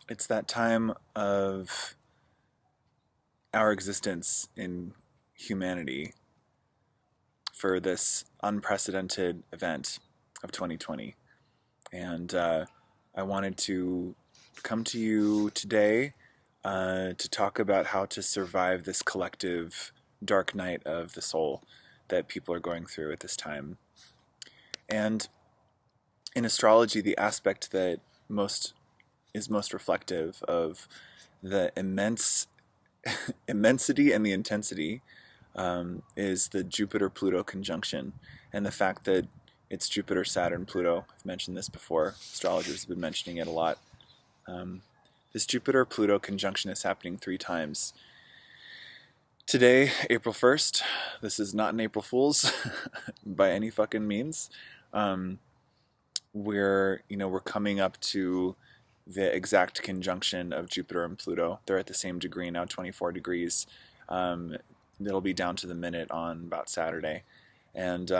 It's that time of our existence in humanity for this unprecedented event of 2020. And I wanted to come to you today to talk about how to survive this collective dark night of the soul that people are going through at this time. And in astrology, the aspect that most reflective of the immensity and the intensity is the Jupiter-Pluto conjunction, and the fact that it's Jupiter, Saturn, Pluto. I've mentioned this before. Astrologers have been mentioning it a lot. Um, this Jupiter-Pluto conjunction is happening 3 times. Today, April 1st, this is not an April Fool's by any fucking means. Um, we're coming up to the exact conjunction of Jupiter and Pluto. They're at the same degree now, 24 degrees. It'll be down to the minute on about Saturday. And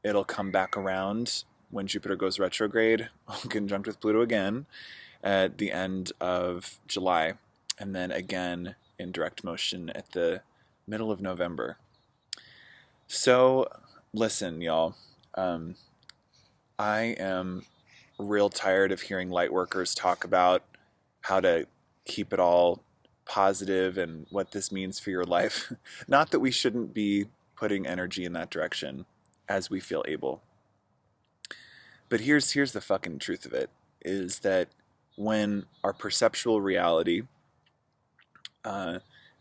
it'll come back around when Jupiter goes retrograde, conjunct with Pluto again, at the end of July. And then again in direct motion at the middle of November. So, listen, y'all. I am real tired of hearing light workers talk about how to keep it all positive and what this means for your life. Not that we shouldn't be putting energy in that direction as we feel able. But here's the fucking truth of it, is that when our perceptual reality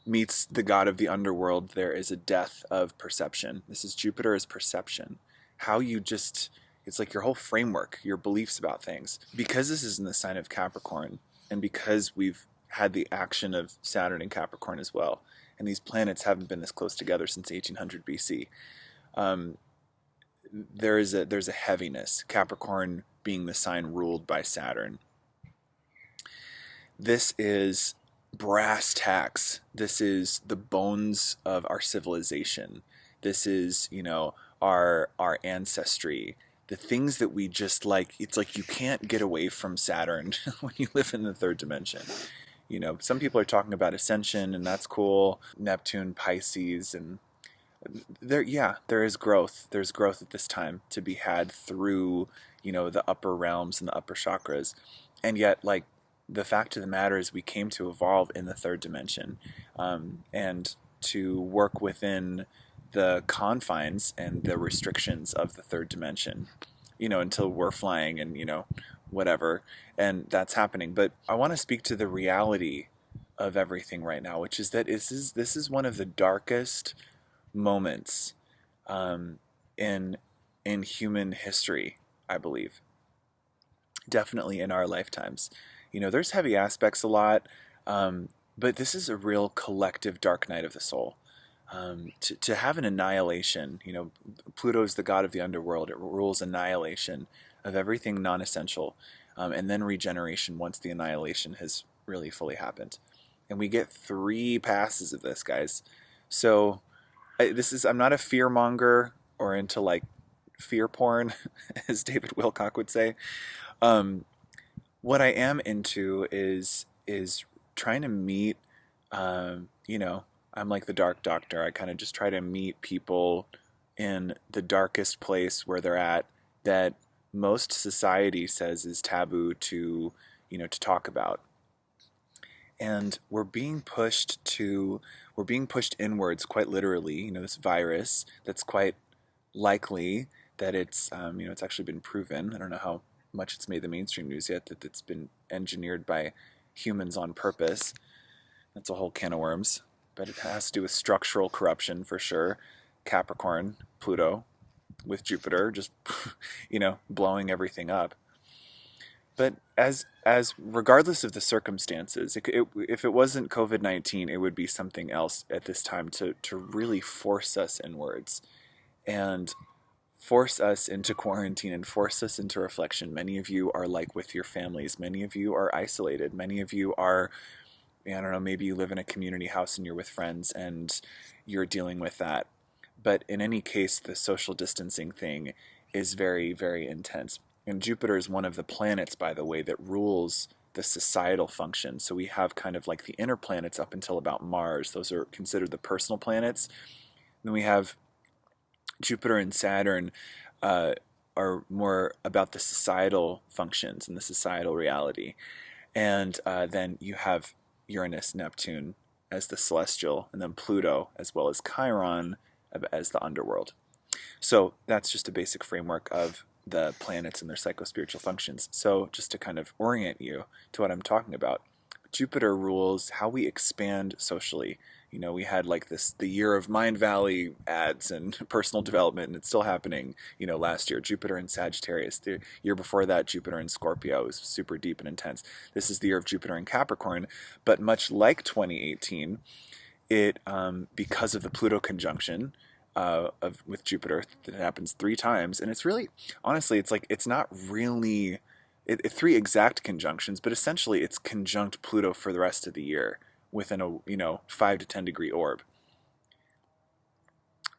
meets the god of the underworld, there is a death of perception. This is Jupiter as perception. How you just, it's like your whole framework, your beliefs about things. Because this is in the sign of Capricorn, and because we've had the action of Saturn in Capricorn as well, and these planets haven't been this close together since 1800 BC, there's a heaviness. Capricorn being the sign ruled by Saturn. This is brass tacks. This is the bones of our civilization. This is, our ancestry. The things that we just like. It's like you can't get away from Saturn when you live in the third dimension. Some people are talking about ascension, and that's cool. Neptune, Pisces, and there is growth. There's growth at this time to be had through, the upper realms and the upper chakras. And yet, like, the fact of the matter is we came to evolve in the third dimension, and to work within the confines and the restrictions of the third dimension, until we're flying and, whatever. And that's happening. But I want to speak to the reality of everything right now, which is that this is one of the darkest moments in human history, I believe. Definitely in our lifetimes. There's heavy aspects a lot, but this is a real collective dark night of the soul. To have an annihilation, Pluto is the god of the underworld. It rules annihilation of everything non-essential, and then regeneration once the annihilation has really fully happened. And we get 3 passes of this, guys. So I'm not a fear monger or into like fear porn, as David Wilcock would say. What I am into is trying to meet, I'm like the dark doctor. I kind of just try to meet people in the darkest place where they're at that most society says is taboo to talk about. And we're being pushed inwards, quite literally. This virus that's quite likely that it's actually been proven. I don't know how much it's made the mainstream news yet, that it's been engineered by humans on purpose. That's a whole can of worms. But it has to do with structural corruption for sure. Capricorn, Pluto, with Jupiter just, blowing everything up. But as regardless of the circumstances, if it wasn't COVID-19, it would be something else at this time to really force us inwards and force us into quarantine and force us into reflection. Many of you are like with your families. Many of you are isolated. Many of you are, I don't know, maybe you live in a community house and you're with friends and you're dealing with that. But in any case, the social distancing thing is very, very intense. And Jupiter is one of the planets, by the way, that rules the societal function. So we have kind of like the inner planets up until about Mars. Those are considered the personal planets. Then we have Jupiter and Saturn are more about the societal functions and the societal reality. And then you have Uranus, Neptune as the celestial, and then Pluto, as well as Chiron as the underworld. So that's just a basic framework of the planets and their psychospiritual functions. So just to kind of orient you to what I'm talking about, Jupiter rules how we expand socially. You know, we had like the year of Mind Valley ads and personal development, and it's still happening, you know, last year. Jupiter in Sagittarius. The year before that, Jupiter in Scorpio was super deep and intense. This is the year of Jupiter in Capricorn. But much like 2018, it, because of the Pluto conjunction, with Jupiter that happens 3 times, and it's really, honestly, it's like it's not really 3 exact conjunctions, but essentially it's conjunct Pluto for the rest of the year within a 5 to 10 degree orb.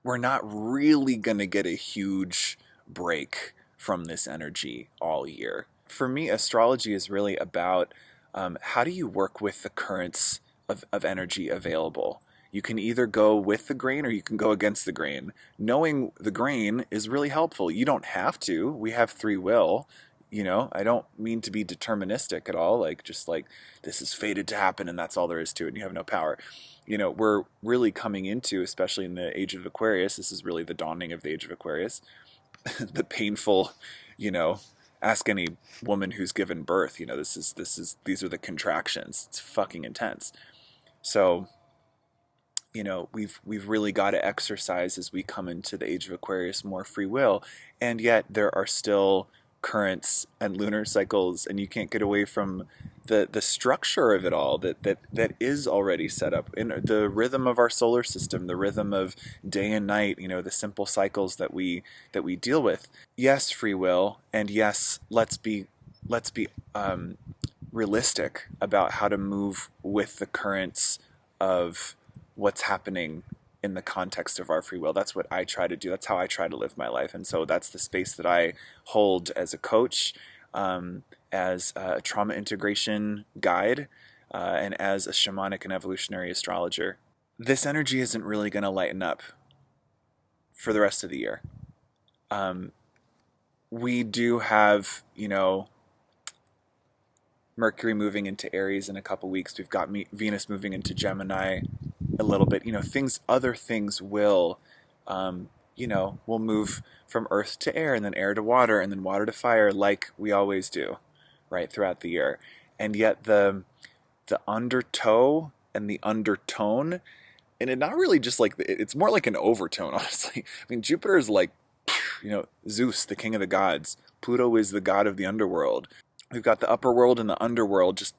We're not really gonna get a huge break from this energy all year. For me, astrology is really about how do you work with the currents of energy available. You can either go with the grain or you can go against the grain. Knowing the grain is really helpful. You don't have to. We have free will. You know, I don't mean to be deterministic at all, like just like this is fated to happen and that's all there is to it and you have no power. You know, we're really coming into, especially in the age of Aquarius, this is really the dawning of the age of Aquarius, the painful, you know, ask any woman who's given birth, you know, these are the contractions. It's fucking intense. So, you know, we've really got to exercise as we come into the age of Aquarius more free will, and yet there are still currents and lunar cycles, and you can't get away from the structure of it all that is already set up in the rhythm of our solar system, the rhythm of day and night, you know, the simple cycles that we deal with. Yes, free will, and yes, let's be realistic about how to move with the currents of what's happening in the context of our free will. That's what I try to do. That's how I try to live my life. And so that's the space that I hold as a coach, as a trauma integration guide, and as a shamanic and evolutionary astrologer. This energy isn't really going to lighten up for the rest of the year. We do have, you know, Mercury moving into Aries in a couple weeks. We've got Venus moving into Gemini a little bit. You know, other things will, you know, we'll move from earth to air and then air to water and then water to fire like we always do, right, throughout the year. And yet the undertow and the undertone, and it not really just like, it's more like an overtone, honestly. I mean, Jupiter is like, you know, Zeus, the king of the gods. Pluto is the god of the underworld. We've got the upper world and the underworld just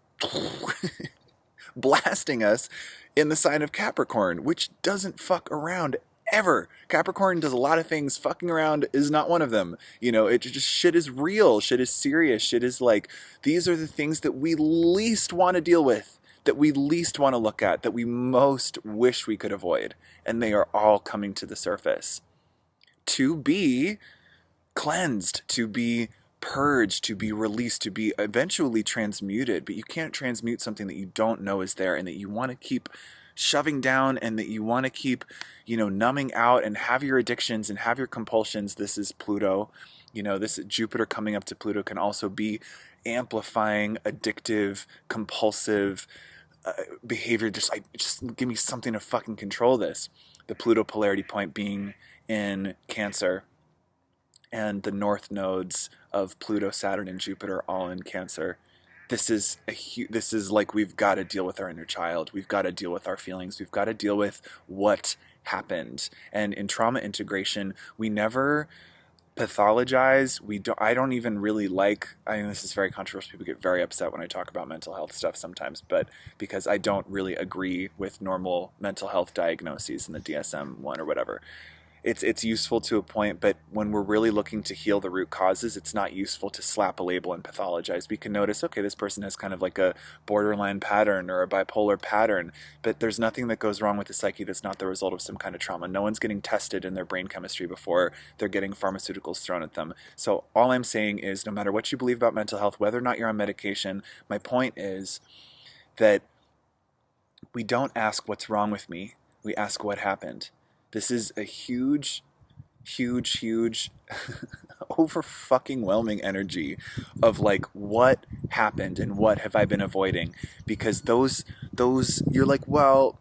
blasting us in the sign of Capricorn, which doesn't fuck around ever. Capricorn does a lot of things. Fucking around is not one of them. You know, it just, shit is real. Shit is serious. Shit is like, these are the things that we least want to deal with, that we least want to look at, that we most wish we could avoid. And they are all coming to the surface to be cleansed, to be purged, to be released, to be eventually transmuted. But you can't transmute something that you don't know is there and that you want to keep shoving down and that you want to keep, you know, numbing out and have your addictions and have your compulsions. This is Pluto. You know, this Jupiter coming up to Pluto can also be amplifying addictive, compulsive behavior. Just give me something to fucking control this. The Pluto polarity point being in Cancer, and the north nodes of Pluto, Saturn, and Jupiter all in Cancer. This is like, we've got to deal with our inner child. We've got to deal with our feelings. We've got to deal with what happened. And in trauma integration, we never pathologize. I don't even really like, I mean, this is very controversial. People get very upset when I talk about mental health stuff sometimes, but because I don't really agree with normal mental health diagnoses in the DSM-1 or whatever. it's useful to a point, but when we're really looking to heal the root causes, it's not useful to slap a label and pathologize. We can notice, okay, this person has kind of like a borderline pattern or a bipolar pattern, but there's nothing that goes wrong with the psyche that's not the result of some kind of trauma. No one's getting tested in their brain chemistry before they're getting pharmaceuticals thrown at them. So all I'm saying is, no matter what you believe about mental health, whether or not you're on medication, my point is that we don't ask what's wrong with me. We ask what happened. This is a huge, huge, huge over fucking whelming energy of like what happened and what have I been avoiding, because those you're like, well,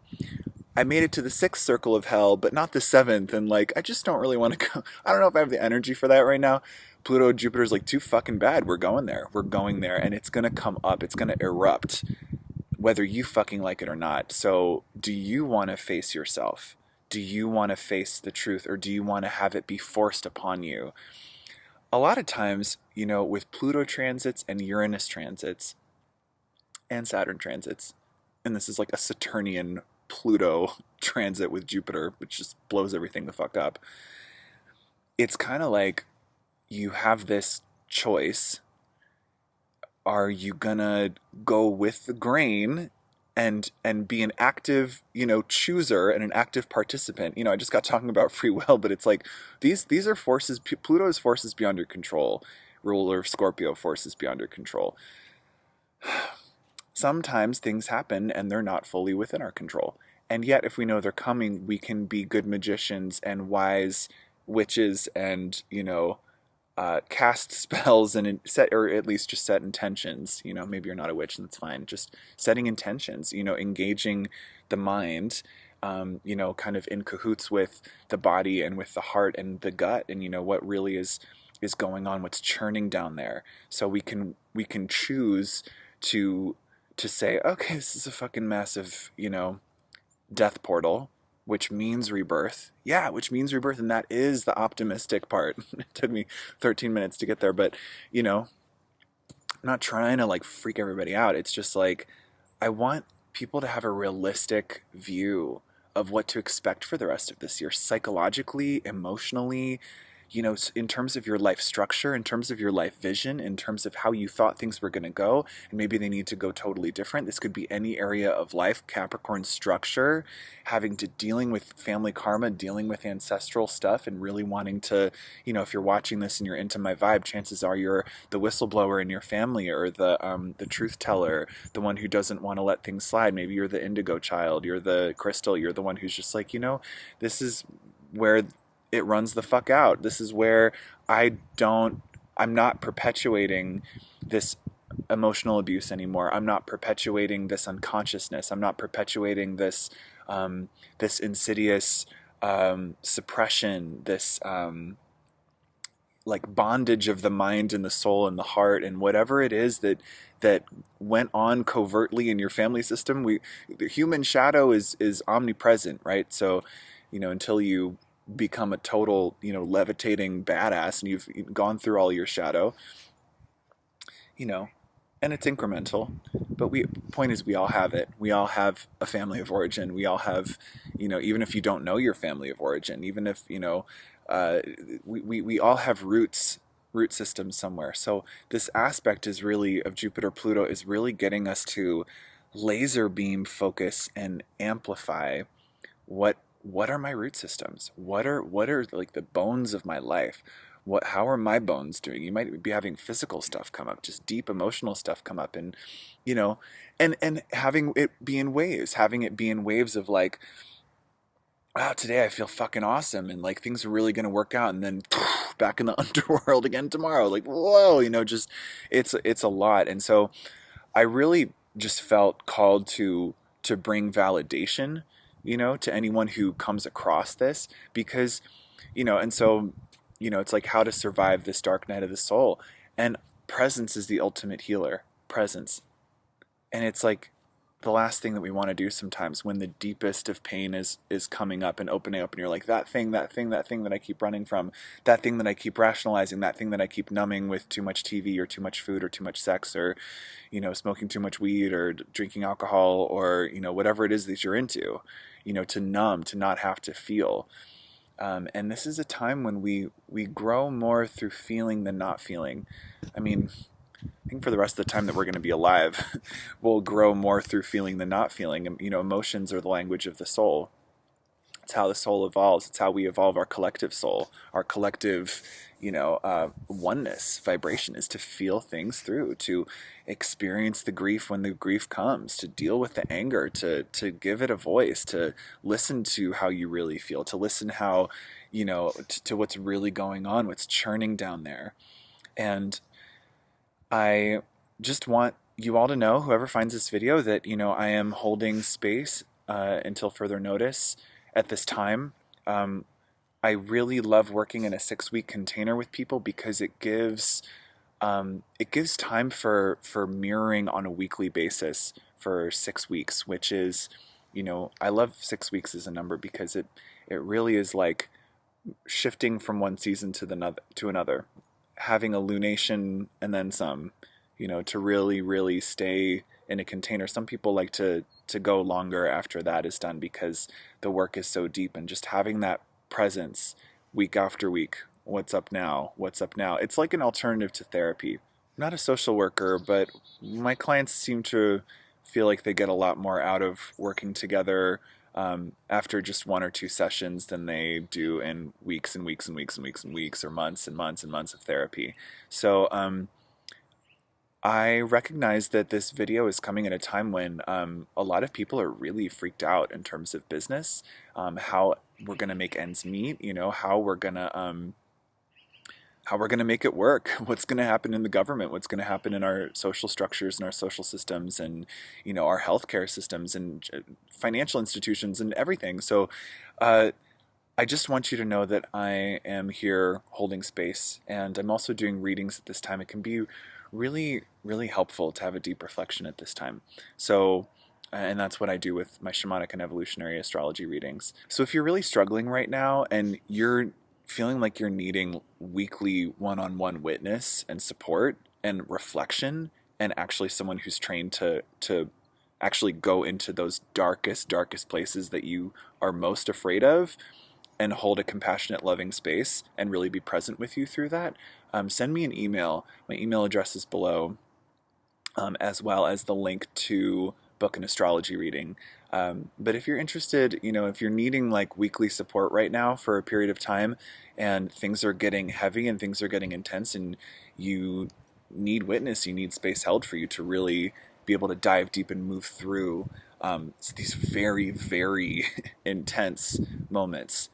I made it to the sixth circle of hell but not the seventh, and like I just don't really want to go. I don't know if I have the energy for that right now. Pluto Jupiter's like too fucking bad. We're going there and it's gonna come up, it's gonna erupt whether you fucking like it or not. So do you want to face yourself? Do you want to face the truth, or do you want to have it be forced upon you? A lot of times, with Pluto transits and Uranus transits and Saturn transits, and this is like a Saturnian Pluto transit with Jupiter, which just blows everything the fuck up. It's kind of like you have this choice. Are you gonna go with the grain and be an active, chooser and an active participant? I just got talking about free will, but it's like these are forces. Pluto is forces beyond your control. Ruler of Scorpio, forces beyond your control. Sometimes things happen and they're not fully within our control. And yet, if we know they're coming, we can be good magicians and wise witches and, cast spells and set, or at least just set intentions. Maybe you're not a witch and that's fine. Just setting intentions, engaging the mind, kind of in cahoots with the body and with the heart and the gut, and, what really is going on, what's churning down there. So we can choose to say, okay, this is a fucking massive, death portal, which means rebirth. Yeah, which means rebirth. And that is the optimistic part. It took me 13 minutes to get there, but, I'm not trying to like freak everybody out. It's just like, I want people to have a realistic view of what to expect for the rest of this year, psychologically, emotionally, in terms of your life structure, in terms of your life vision, in terms of how you thought things were going to go, and maybe they need to go totally different. This could be any area of life, Capricorn structure, having to dealing with family karma, dealing with ancestral stuff, and really wanting to, if you're watching this and you're into my vibe, chances are you're the whistleblower in your family, or the truth teller, the one who doesn't want to let things slide. Maybe you're the indigo child, you're the crystal, you're the one who's just like, this is where it runs the fuck out. This is where I'm not perpetuating this emotional abuse anymore. I'm not perpetuating this unconsciousness. I'm not perpetuating this this insidious suppression, this like bondage of the mind and the soul and the heart and whatever it is that went on covertly in your family system. The human shadow is omnipresent, right? So, until you become a total, levitating badass and you've gone through all your shadow, and it's incremental, but point is we all have it. We all have a family of origin. We all have, even if you don't know your family of origin, even if, we all have root systems somewhere. So this aspect is really of Jupiter Pluto is really getting us to laser beam focus and amplify what are my root systems? What are like the bones of my life? How are my bones doing? You might be having physical stuff come up, just deep emotional stuff come up, and and having it be in waves of like, wow, today I feel fucking awesome, and like things are really gonna work out, and then back in the underworld again tomorrow. Like, whoa, just it's a lot. And so I really just felt called to bring validation, to anyone who comes across this, because, and so, it's like how to survive this dark night of the soul. And presence is the ultimate healer. Presence. And it's like the last thing that we want to do sometimes when the deepest of pain is coming up and opening up, and you're like, that thing that I keep running from, that thing that I keep rationalizing, that thing that I keep numbing with too much TV or too much food or too much sex, or smoking too much weed or drinking alcohol, or whatever it is that you're into, to numb, to not have to feel. And this is a time when we grow more through feeling than not feeling. I mean, I think for the rest of the time that we're going to be alive, we'll grow more through feeling than not feeling. You know, emotions are the language of the soul. It's how the soul evolves. It's how we evolve our collective soul, our collective, oneness, vibration is to feel things through, to experience the grief when the grief comes, to deal with the anger, to give it a voice, to listen to how you really feel, to listen how, to what's really going on, what's churning down there. And I just want you all to know, whoever finds this video, that, I am holding space until further notice at this time. I really love working in a 6-week container with people because it gives time for mirroring on a weekly basis for 6 weeks, which is, I love 6 weeks as a number because it really is like shifting from one season to another, having a lunation and then some, to really, really stay in a container. Some people like to go longer after that is done because the work is so deep, and just having that presence week after week. What's up now? What's up now? It's like an alternative to therapy. I'm not a social worker, but my clients seem to feel like they get a lot more out of working together after just 1 or 2 sessions than they do in weeks and weeks and weeks and weeks and weeks, or months and months and months of therapy. So I recognize that this video is coming at a time when a lot of people are really freaked out in terms of business, how we're going to make ends meet, how we're going to make it work, what's going to happen in the government, what's going to happen in our social structures and our social systems, and our healthcare systems and financial institutions and everything. So I just want you to know that I am here holding space, and I'm also doing readings at this time. It can be really, really helpful to have a deep reflection at this time. So, and that's what I do with my shamanic and evolutionary astrology readings. So if you're really struggling right now and you're feeling like you're needing weekly one-on-one witness and support and reflection, and actually someone who's trained to actually go into those darkest places that you are most afraid of, and hold a compassionate, loving space and really be present with you through that, send me an email. My email address is below, as well as the link to book an astrology reading. But if you're interested, if you're needing like weekly support right now for a period of time, and things are getting heavy and things are getting intense, and you need witness, you need space held for you to really be able to dive deep and move through these very, very intense moments,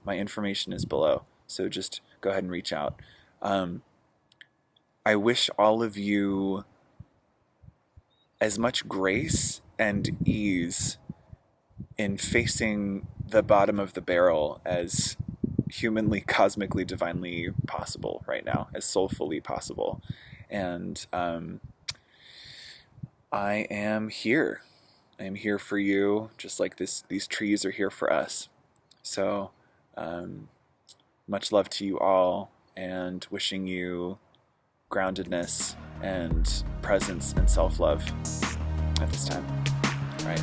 my information is below. So just go ahead and reach out. I wish all of you as much grace and ease in facing the bottom of the barrel as humanly, cosmically, divinely possible right now, as soulfully possible. And I am here. I am here for you, just like these trees are here for us. So much love to you all, and wishing you groundedness and presence and self-love at this time. All right.